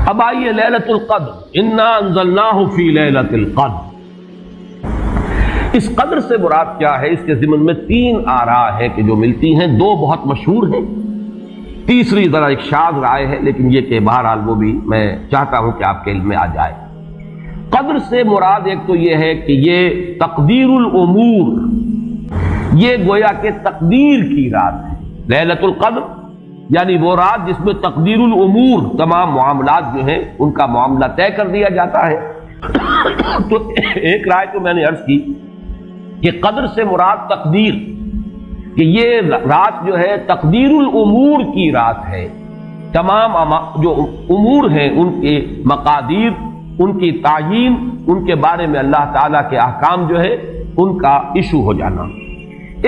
اب آئیے لیلۃ القدر، انا انزلناہ فی لیلۃ القدر، اس قدر سے مراد کیا ہے؟ اس کے ضمن میں تین آراء ہیں کہ جو ملتی ہیں، دو بہت مشہور ہیں، تیسری ذرا ایک شاذ رائے ہے، لیکن یہ کہ بہرحال وہ بھی میں چاہتا ہوں کہ آپ کے علم میں آ جائے۔ قدر سے مراد ایک تو یہ ہے کہ یہ تقدیر الامور، یہ گویا کہ تقدیر کی رات ہے۔ لیلۃ القدر یعنی وہ رات جس میں تقدیر الامور، تمام معاملات جو ہیں ان کا معاملہ طے کر دیا جاتا ہے۔ تو ایک رائے تو میں نے عرض کی کہ قدر سے مراد تقدیر، کہ یہ رات جو ہے تقدیر الامور کی رات ہے، تمام جو امور ہیں ان کے مقادیر، ان کی تعیین، ان کے بارے میں اللہ تعالیٰ کے احکام جو ہے ان کا ایشو ہو جانا۔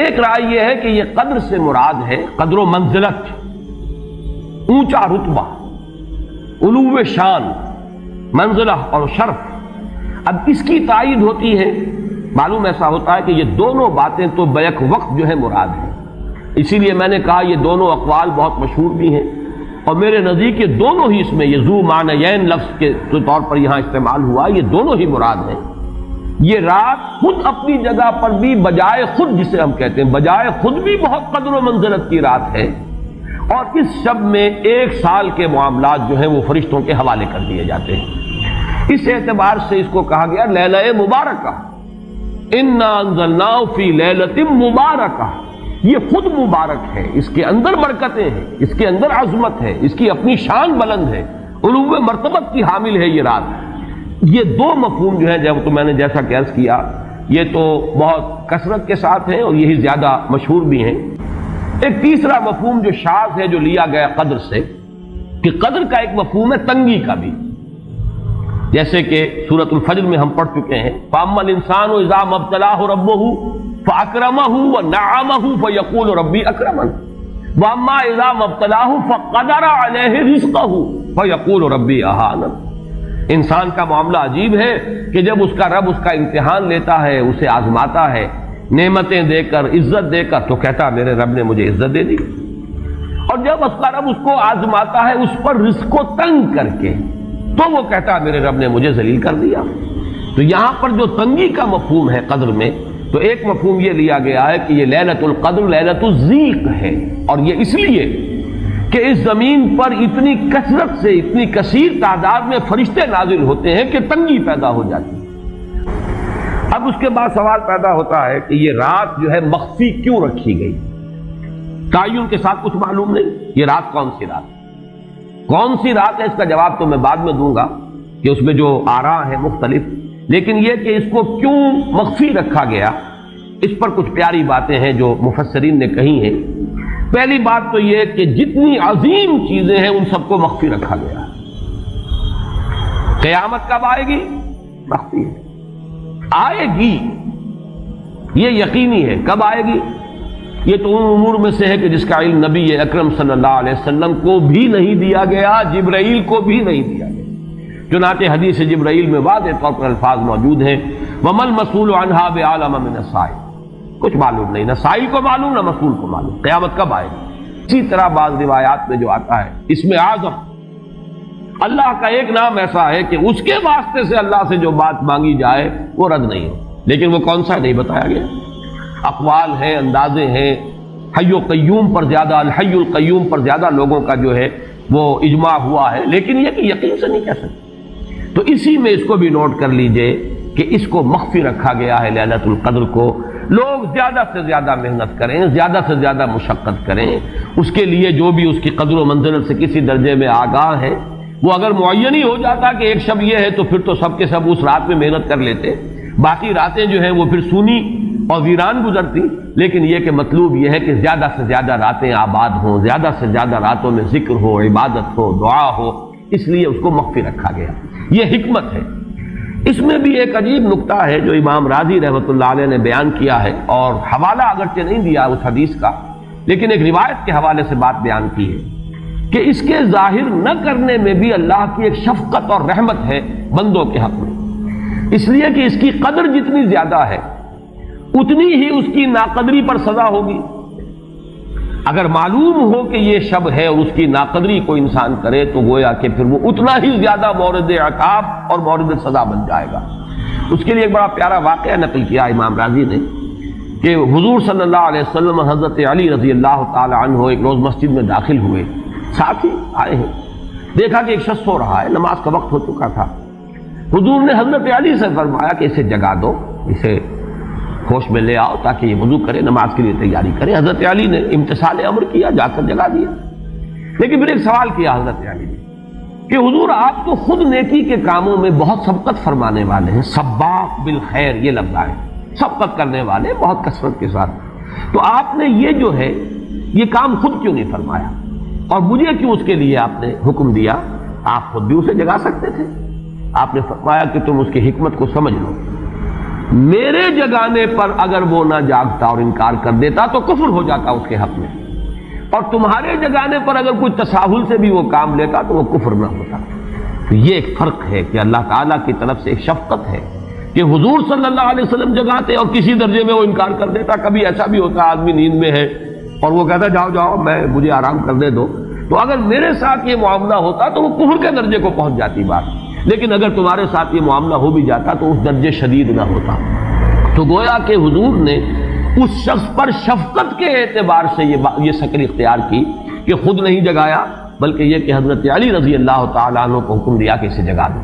ایک رائے یہ ہے کہ یہ قدر سے مراد ہے قدر و منزلت، اونچا رتبہ، علو شان، منزلہ اور شرف۔ اب اس کی تائید ہوتی ہے، معلوم ایسا ہوتا ہے کہ یہ دونوں باتیں تو بیک وقت جو ہے مراد ہیں، اسی لیے میں نے کہا یہ دونوں اقوال بہت مشہور بھی ہیں، اور میرے نزدیک یہ دونوں ہی اس میں یہ ذو معنیین لفظ کے طور پر یہاں استعمال ہوا، یہ دونوں ہی مراد ہیں۔ یہ رات خود اپنی جگہ پر بھی بجائے خود، جسے ہم کہتے ہیں بجائے خود بھی بہت قدر و منزلت کی رات ہے، اور اس شب میں 1 سال کے معاملات جو ہیں وہ فرشتوں کے حوالے کر دیے جاتے ہیں۔ اس اعتبار سے اس کو کہا گیا لیلہ مبارکہ، انا انزلناہ فی لیلۃ مبارکہ، یہ خود مبارک ہے، اس کے اندر برکتیں ہیں، اس کے اندر عظمت ہے، اس کی اپنی شان بلند ہے، علو مرتبت کی حامل ہے یہ رات۔ یہ دو مفہوم جو ہیں، جب تو میں نے جیسا کہ عرض کیا یہ تو بہت کثرت کے ساتھ ہیں اور یہی زیادہ مشہور بھی ہیں۔ ایک تیسرا مفہوم جو شاذ ہے، جو لیا گیا قدر سے، کہ قدر کا ایک مفہوم ہے تنگی کا بھی، جیسے کہ سورۃ الفجر میں ہم پڑھ چکے ہیں، فَأَمَّا الْإِنسَانُ إِذَا مَا ابْتَلَاهُ رَبُّهُ فَأَكْرَمَهُ وَنَعَّمَهُ فَيَقُولُ رَبِّي أَكْرَمَنِ وَأَمَّا إِذَا مَا ابْتَلَاهُ فَقَدَرَ عَلَيْهِ رِزْقَهُ فَيَقُولُ رَبِّي أَهَانَنِ۔ انسان کا معاملہ عجیب ہے کہ جب اس کا رب اس کا امتحان لیتا ہے، اسے آزماتا ہے، نعمتیں دے کر، عزت دے کر، تو کہتا ہے میرے رب نے مجھے عزت دے دی، اور جب اس کا رب اس کو آزماتا ہے اس پر رزق کو تنگ کر کے، تو وہ کہتا ہے میرے رب نے مجھے ذلیل کر دیا۔ تو یہاں پر جو تنگی کا مفہوم ہے قدر میں، تو ایک مفہوم یہ لیا گیا ہے کہ یہ لیلۃ القدر لیلۃ الضیق ہے، اور یہ اس لیے کہ اس زمین پر اتنی کثرت سے، اتنی کثیر تعداد میں فرشتے نازل ہوتے ہیں کہ تنگی پیدا ہو جاتی ہے۔ اب اس کے بعد سوال پیدا ہوتا ہے کہ یہ رات جو ہے مخفی کیوں رکھی گئی؟ تعین کے ساتھ کچھ معلوم نہیں، یہ رات کون سی رات ہے؟ کون سی رات ہے اس کا جواب تو میں بعد میں دوں گا کہ اس میں جو آراء ہیں مختلف، لیکن یہ کہ اس کو کیوں مخفی رکھا گیا، اس پر کچھ پیاری باتیں ہیں جو مفسرین نے کہی ہیں۔ پہلی بات تو یہ کہ جتنی عظیم چیزیں ہیں ان سب کو مخفی رکھا گیا۔ قیامت کب آئے گی؟ مخفی ہے، آئے گی یہ یقینی ہے، کب آئے گی؟ یہ تو ان امور میں سے ہے کہ جس کا علم نبی اکرم صلی اللہ علیہ وسلم کو بھی نہیں دیا گیا، جبرائیل کو بھی نہیں دیا گیا۔ چنانچہ حدیث جبرائیل میں واضح طور پر الفاظ موجود ہیں، وَمَا الْمَسْئُولُ عَنْهَا بِأَعْلَمَ مِنَ السَّائِلِ، کچھ معلوم نہیں، نہ سائل کو معلوم نہ مسئول کو معلوم قیامت کب آئے گی۔ اسی طرح بعض روایات میں جو آتا ہے، اس میں اعظم، اللہ کا ایک نام ایسا ہے کہ اس کے واسطے سے اللہ سے جو بات مانگی جائے وہ رد نہیں ہو، لیکن وہ کون سا نہیں بتایا گیا۔ اقوال ہیں، اندازے ہیں، حی و قیوم پر زیادہ، الحی القیوم پر زیادہ لوگوں کا جو ہے وہ اجماع ہوا ہے، لیکن یہ کہ یقین سے نہیں کہہ سکتے۔ تو اسی میں اس کو بھی نوٹ کر لیجئے کہ اس کو مخفی رکھا گیا ہے لیلۃ القدر کو۔ لوگ زیادہ سے زیادہ محنت کریں، زیادہ سے زیادہ مشقت کریں، اس کے لیے جو بھی اس کی قدر و منزلت سے کسی درجے میں آگاہ ہے، وہ اگر معین ہی ہو جاتا کہ ایک شب یہ ہے تو پھر تو سب کے سب اس رات میں محنت کر لیتے، باقی راتیں جو ہیں وہ پھر سونی اور ویران گزرتی۔ لیکن یہ کہ مطلوب یہ ہے کہ زیادہ سے زیادہ راتیں آباد ہوں، زیادہ سے زیادہ راتوں میں ذکر ہو، عبادت ہو، دعا ہو، اس لیے اس کو مخفی رکھا گیا، یہ حکمت ہے۔ اس میں بھی ایک عجیب نکتہ ہے جو امام راضی رحمۃ اللہ علیہ نے بیان کیا ہے، اور حوالہ اگرچہ نہیں دیا اس حدیث کا، لیکن ایک روایت کے حوالے سے بات بیان کی ہے کہ اس کے ظاہر نہ کرنے میں بھی اللہ کی ایک شفقت اور رحمت ہے بندوں کے حق میں، اس لیے کہ اس کی قدر جتنی زیادہ ہے اتنی ہی اس کی ناقدری پر سزا ہوگی۔ اگر معلوم ہو کہ یہ شب ہے اور اس کی ناقدری کوئی انسان کرے تو گویا کہ پھر وہ اتنا ہی زیادہ مورد عقاب اور مورد سزا بن جائے گا۔ اس کے لیے ایک بڑا پیارا واقعہ نقل کیا امام راضی نے کہ حضور صلی اللہ علیہ وسلم حضرت علی رضی اللہ تعالی عنہ ایک روز مسجد میں داخل ہوئے، ساتھ ہی آئے ہیں، دیکھا کہ ایک شخص سو رہا ہے، نماز کا وقت ہو چکا تھا۔ حضور نے حضرت علی سے فرمایا کہ اسے جگا دو، اسے ہوش میں لے آؤ تاکہ یہ وضو کرے، نماز کے لیے تیاری کرے۔ حضرت علی نے امتثال امر کیا، جا کر جگا دیا۔ لیکن پھر ایک سوال کیا حضرت علی نے کہ حضور آپ تو خود نیکی کے کاموں میں بہت سبقت فرمانے والے ہیں، سباق بالخیر یہ لفظ ہے، سبقت کرنے والے بہت کثرت کے ساتھ، تو آپ نے یہ جو ہے یہ کام خود کیوں نہیں فرمایا اور مجھے کیوں اس کے لیے آپ نے حکم دیا؟ آپ خود بھی اسے جگا سکتے تھے۔ آپ نے فرمایا کہ تم اس کی حکمت کو سمجھ لو، میرے جگانے پر اگر وہ نہ جاگتا اور انکار کر دیتا تو کفر ہو جاتا اس کے حق میں، اور تمہارے جگانے پر اگر کوئی تساہل سے بھی وہ کام لیتا تو وہ کفر نہ ہوتا۔ تو یہ ایک فرق ہے کہ اللہ تعالیٰ کی طرف سے ایک شفقت ہے کہ حضور صلی اللہ علیہ وسلم جگاتے اور کسی درجے میں وہ انکار کر دیتا۔ کبھی ایسا بھی ہوتا آدمی نیند میں ہے اور وہ کہتا جاؤ جاؤ مجھے آرام کرنے دو، تو اگر میرے ساتھ یہ معاملہ ہوتا تو وہ کفر کے درجے کو پہنچ جاتی بات، لیکن اگر تمہارے ساتھ یہ معاملہ ہو بھی جاتا تو اس درجے شدید نہ ہوتا۔ تو گویا کہ حضور نے اس شخص پر شفقت کے اعتبار سے یہ شکل اختیار کی کہ خود نہیں جگایا، بلکہ یہ کہ حضرت علی رضی اللہ تعالیٰ عنہ کو حکم دیا کہ اسے جگا دو۔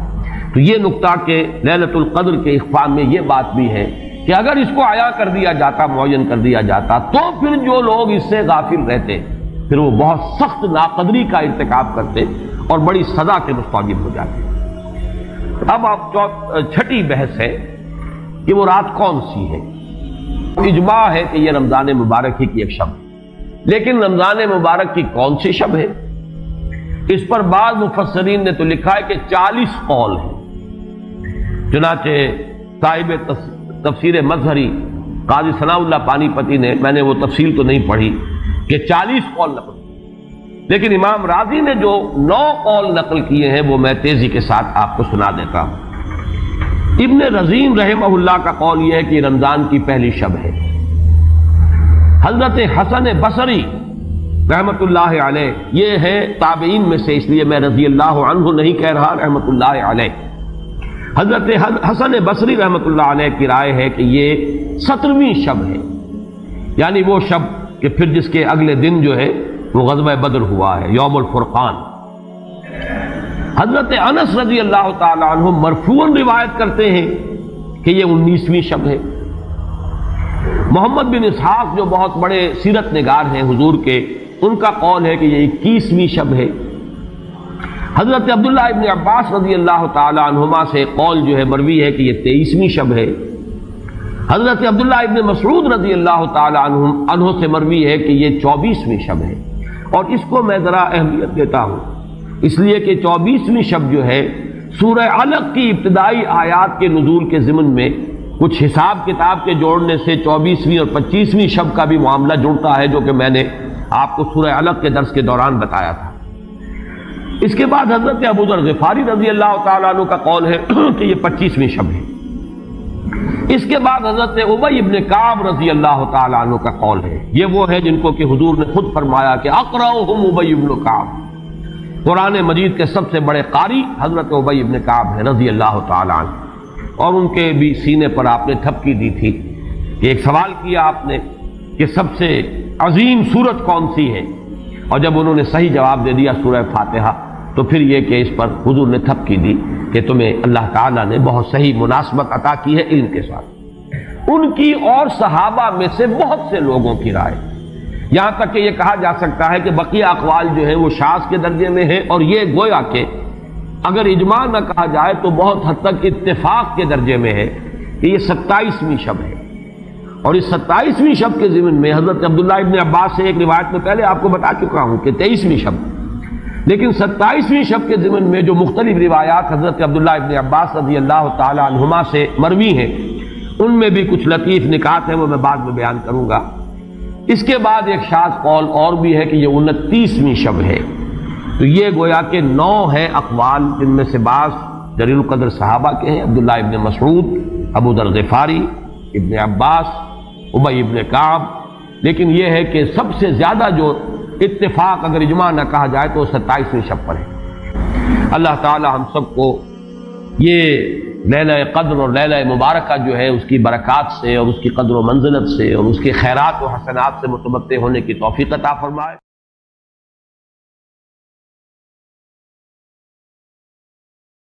تو یہ نقطہ کہ لیلۃ القدر کے اخفاء میں یہ بات بھی ہے کہ اگر اس کو عیاں کر دیا جاتا، معین کر دیا جاتا، تو پھر جو لوگ اس سے غافل رہتے پھر وہ بہت سخت ناقدری کا ارتکاب کرتے اور بڑی سزا کے مستوجب ہو جاتے۔ اب آپ چھٹی بحث ہے کہ وہ رات کون سی ہے۔ اجماع ہے کہ یہ رمضان مبارک ہی کی ایک شب، لیکن رمضان مبارک کی کون سی شب ہے اس پر بعض مفسرین نے تو لکھا ہے کہ 40 قول ہیں۔ چنانچہ صاحب تفسیر مظہری قاضی ثناء اللہ پانی پتی نے، میں نے وہ تفصیل تو نہیں پڑھی، کہ 40 قول نقل، لیکن امام راضی نے جو 9 قول نقل کیے ہیں وہ میں تیزی کے ساتھ آپ کو سنا دیتا ہوں۔ ابن رزین رحمہ اللہ کا قول یہ ہے کہ رمضان کی پہلی شب ہے۔ حضرت حسن بصری رحمت اللہ علیہ یہ ہے تابعین میں سے، اس لیے میں رضی اللہ عنہ نہیں کہہ رہا، رحمت اللہ علیہ۔ حضرت حسن بصری رحمت اللہ علیہ کی رائے ہے کہ یہ 17ویں شب ہے، یعنی وہ شب کہ پھر جس کے اگلے دن جو ہے وہ غزوہ بدر ہوا ہے، یوم الفرقان۔ حضرت انس رضی اللہ تعالی عنہ مرفوعاً روایت کرتے ہیں کہ یہ 19ویں شب ہے۔ محمد بن اسحاق جو بہت بڑے سیرت نگار ہیں حضور کے، ان کا قول ہے کہ یہ 21ویں شب ہے۔ حضرت عبداللہ ابن عباس رضی اللہ تعالی عنہما سے قول جو ہے مروی ہے کہ یہ 23ویں شب ہے۔ حضرت عبداللہ ابن مسعود رضی اللہ تعالی عنہ سے مروی ہے کہ یہ 24ویں شب ہے، اور اس کو میں ذرا اہمیت دیتا ہوں اس لیے کہ 24ویں شب جو ہے سورہ علق کی ابتدائی آیات کے نزول کے ضمن میں کچھ حساب کتاب کے جوڑنے سے 24ویں اور 25ویں شب کا بھی معاملہ جڑتا ہے، جو کہ میں نے آپ کو سورہ علق کے درس کے دوران بتایا تھا۔ اس کے بعد حضرت ابو ذر غفاری رضی اللہ تعالیٰ عنہ کا قول ہے کہ یہ 25ویں شب ہے۔ اس کے بعد حضرت ابی ابن کعب رضی اللہ تعالیٰ عنہ کا قول ہے، یہ وہ ہے جن کو کہ حضور نے خود فرمایا کہ اقرأہم ابی ابن کعب، قرآن مجید کے سب سے بڑے قاری حضرت ابی ابن کعب ہے رضی اللہ تعالیٰ عنہ، اور ان کے بھی سینے پر آپ نے تھپکی دی تھی کہ ایک سوال کیا آپ نے کہ سب سے عظیم سورت کون سی ہے، اور جب انہوں نے صحیح جواب دے دیا سورہ فاتحہ، تو پھر یہ کہ اس پر حضور نے تھپکی دی کہ تمہیں اللہ تعالیٰ نے بہت صحیح مناسبت عطا کی ہے علم کے ساتھ۔ ان کی اور صحابہ میں سے بہت سے لوگوں کی رائے، یہاں تک کہ یہ کہا جا سکتا ہے کہ بقیہ اقوال جو ہیں وہ شاذ کے درجے میں ہیں، اور یہ گویا کہ اگر اجماع نہ کہا جائے تو بہت حد تک اتفاق کے درجے میں ہے کہ یہ 27ویں شب ہے۔ اور اس 27ویں شب کے ضمن میں حضرت عبداللہ ابن عباس سے ایک روایت میں پہلے آپ کو بتا چکا ہوں کہ 23ویں شب، لیکن 27ویں شب کے ضمن میں جو مختلف روایات حضرت عبداللہ ابن عباس رضی اللہ تعالی عنہما سے مروی ہیں، ان میں بھی کچھ لطیف نکات ہیں، وہ میں بعد میں بیان کروں گا۔ اس کے بعد ایک شاذ قول اور بھی ہے کہ یہ 29ویں شب ہے۔ تو یہ گویا کہ 9 ہیں اقوال، جن میں سے بعض جلیل القدر صحابہ کے ہیں، عبداللہ ابن مسعود، ابو ذر غفاری، ابن عباس، ابی ابن کعب، لیکن یہ ہے کہ سب سے زیادہ جو اتفاق اگر اجماع نہ کہا جائے تو 27ویں شب پر ہے۔ اللہ تعالی ہم سب کو یہ لیلہ قدر اور لیلہ مبارکہ جو ہے اس کی برکات سے اور اس کی قدر و منزلت سے اور اس کے خیرات و حسنات سے متمتع ہونے کی توفیق عطا فرمائے۔